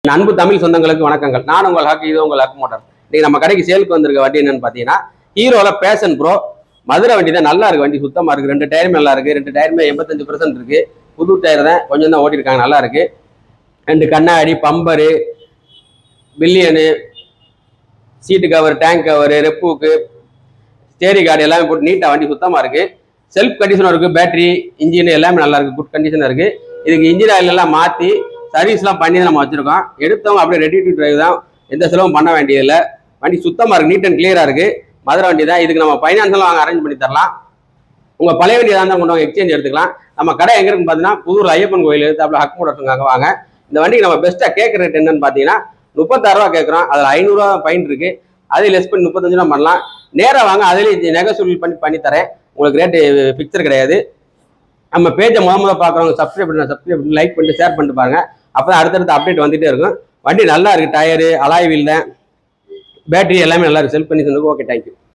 அன்பு தமிழ் சொந்தங்களுக்கு வணக்கங்கள். நான் உங்கள் ஹக், இது உங்கள் ஹக் மோட்டார். இன்னைக்கு நம்ம கடைக்கு சேலுக்கு வந்திருக்க வண்டி என்னன்னு பார்த்தீங்கன்னா, ஹீரோல பேஷன் ப்ரோ மதுரை வண்டி தான். நல்லா இருக்கு வண்டி, சுத்தமா இருக்கு. 2 டயருமே நல்லா இருக்கு. 2 டயருமே 85% இருக்கு. புது டயர் தான், கொஞ்சம் தான் ஓட்டிருக்காங்க. நல்லா இருக்கு. 2 கண்ணாடி, bumper, pillion, seat cover, tank cover, ரெப்புக்கு, ஸ்டேரி கார்டு எல்லாமே போட்டு நீட்டா வண்டி சுத்தமா இருக்கு. செல்ஃப் கண்டிஷனும் இருக்கு. பேட்டரி, இன்ஜின் எல்லாமே நல்லா இருக்கு. குட் கண்டிஷன் இருக்கு. இதுக்கு இன்ஜின் ஆயில் எல்லாம் மாத்தி சர்வீஸ்லாம் பண்ணி தான் நம்ம வச்சிருக்கோம். எடுத்தவங்க அப்படியே ரெடி டு டிரைவ் தான், எந்த செலவும் பண்ண வேண்டியதில்லை. வண்டி சுத்தமா இருக்கு, நீட் அண்ட் கிளியரா இருக்கு. மதுரை வண்டி தான். இதுக்கு நம்ம ஃபைனான்ஸ்லாம் வாங்க அரேஞ்ச் பண்ணி தரலாம். உங்க பழைய வண்டி தான் கொண்டு வாங்க, எக்ஸ்சேஞ்ச் எடுத்துக்கலாம். நம்ம கடை எங்க இருக்குன்னு பார்த்தீங்கன்னா, புதூர் ஐயப்பன் கோயில் எடுத்து ஹக் மோட்டர்ஸ் வாங்க. இந்த வண்டிக்கு நம்ம பெஸ்ட்டாக கேட்குற ரேட் என்னன்னு பார்த்தீங்கன்னா 36 ரூபா கேட்குறோம். அதில் 500 ரூபா ஃபைன் இருக்கு. அதை லெஸ் பண்ணி 35 ரூபா பண்ணலாம். நேராக வாங்க, அதிலேயே நெகோசியபிள் பண்ணி தரேன். உங்களுக்கு ரேட்டு ஃபிக்சர் கிடையாது. நம்ம பேஜை முத பார்க்குறவங்க சப்ஸ்கிரைப் பண்ணி லைக் பண்ணிட்டு ஷேர் பண்ணிட்டு பாருங்க. அப்போ அடுத்தடுத்த அப்டேட் வந்துட்டே இருக்கும். வண்டி நல்லா இருக்கு. டயரு, அலாய் வீல் தான், பேட்டரி எல்லாமே நல்லா இருக்கு. செல்ஃப் கண்டிஷன் இருக்கு. Okay, thank you.